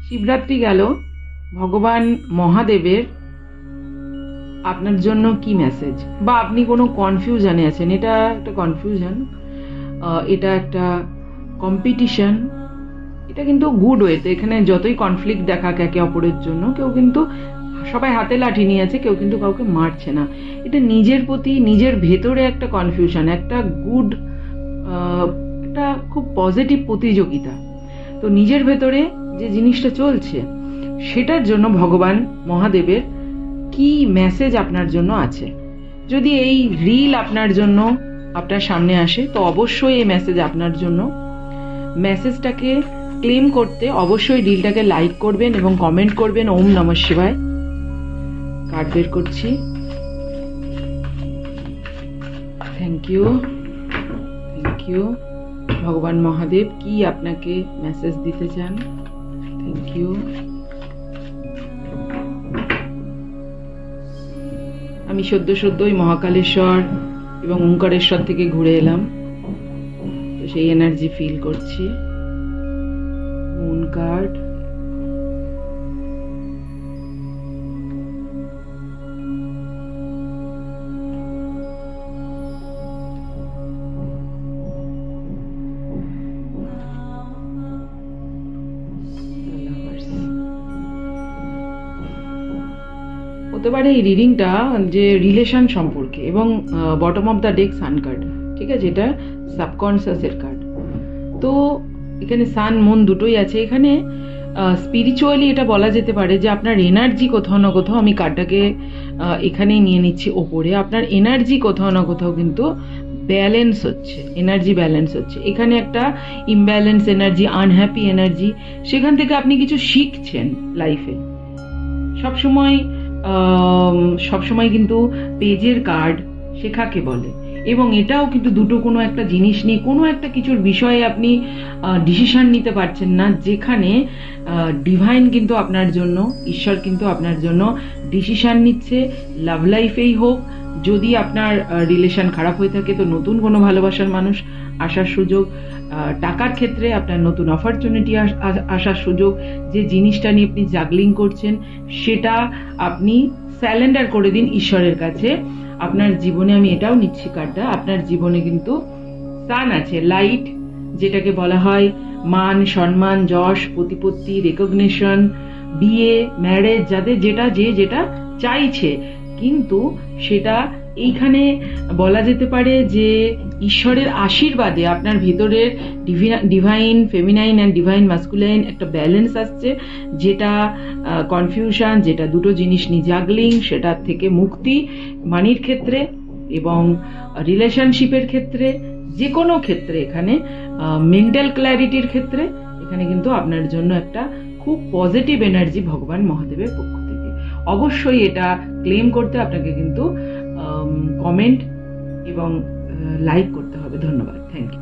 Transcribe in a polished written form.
শিবরাত্রি গেল, ভগবান মহাদেবের আপনার জন্য কি মেসেজ, বা আপনি কোনো কনফিউশনে আছেন? এটা একটা কনফিউশন, এটা একটা কম্পিটিশন, এটা কিন্তু গুড ওয়েতে। এখানে যতই কনফ্লিক্ট দেখাক একে অপরের জন্য, কেউ কিন্তু সবাই হাতে লাঠি নিয়ে আছে, কেউ কিন্তু কাউকে মারছে না। এটা নিজের প্রতি, নিজের ভেতরে একটা কনফিউশন, একটা গুড, একটা খুব পজিটিভ প্রতিযোগিতা। তো নিজের ভেতরে যে জিনিসটা চলছে, সেটার জন্য ভগবান মহাদেবের কি মেসেজ আপনার জন্য আছে। যদি এই রিল আপনার জন্য, আপনার সামনে আসে, তো অবশ্যই এই মেসেজ আপনার জন্য। মেসেজটাকে ক্লেম করতে অবশ্যই রিলটাকে লাইক করবেন এবং কমেন্ট করবেন ওম নমঃ শিবায়। কার্ড বের করছি। Thank you, thank you. ভগবান মহাদেব কি আপনাকে মেসেজ দিতে চান? Thank you. আমি সদ্যই মহাকালেশ্বর এবং ওঙ্কারেশ্বর থেকে ঘুরে এলাম, তো সেই এনার্জি ফিল করছি। মুন কার্ড, হতে পারে এই রিডিংটা যে রিলেশন সম্পর্কে, এবং bottom of the deck sun card, ঠিক আছে, এটা সাবকনসিয়াসের কার্ড। তো এখানে সান মুন দুটোই আছে। এখানে স্পিরিচুয়ালি এটা বলা যেতে পারে যে আপনার এনার্জি কোথাও না কোথাও, আমি কার্ডটাকে এখানেই নিয়ে নিচ্ছি ওপরে, আপনার এনার্জি কোথাও না কোথাও কিন্তু ব্যালেন্স হচ্ছে, এনার্জি ব্যালেন্স হচ্ছে। এখানে একটা ইমব্যালেন্স এনার্জি, আনহ্যাপি এনার্জি, সেখান থেকে আপনি কিছু শিখছেন লাইফে। সবসময় কিন্তু পেজের কার্ড শেখাকে বলে, এবং এটাও কিন্তু দুটো কোনো একটা জিনিস নিয়ে, কোনো একটা কিছুর বিষয়ে আপনি ডিসিশন নিতে পারছেন না, যেখানে ডিভাইন কিন্তু আপনার জন্য, ঈশ্বর কিন্তু আপনার জন্য ডিসিশন নিচ্ছে। লাভ লাইফেই হোক, যদি আপনার রিলেশন খারাপ হয়ে থাকে, তো নতুন কোনো ভালোবাসার মানুষ আসার সুযোগ, টাকার ক্ষেত্রে আপনার নতুন অপরচুনিটি আসার সুযোগ, যে জিনিসটা নিয়ে আপনি জাগলিং করছেন, সেটা আপনি স্যালেন্ডার করে দিন ঈশ্বরের কাছে। আপনার জীবনে, আমি এটাও নিচ্ছি কার্ডটা, আপনার জীবনে কিন্তু সান আছে, লাইট, যেটাকে বলা হয় মান সম্মান, যশ, প্রতিপত্তি, রেকগনিশন, বিয়ে, ম্যারেজ, যাদের যেটা চাইছে, কিন্তু সেটা এইখানে বলা যেতে পারে যে ঈশ্বরের আশীর্বাদে আপনার ভিতরের divine feminine and divine masculine একটা ব্যালেন্স আসছে, যেটা কনফিউশন, যেটা দুটো জিনিস নিয়ে জাগলিং, সেটার থেকে মুক্তি, মানির ক্ষেত্রে এবং রিলেশনশিপের ক্ষেত্রে, যে কোনো ক্ষেত্রে, এখানে মেন্টাল ক্ল্যারিটির ক্ষেত্রে, এখানে কিন্তু আপনার জন্য একটা খুব পজিটিভ এনার্জি ভগবান মহাদেবের পক্ষ থেকে। অবশ্যই এটা ক্লেম করতে আপনাকে কিন্তু কমেন্ট এবং লাইক করতে হবে। ধন্যবাদ, থ্যাংক ইউ।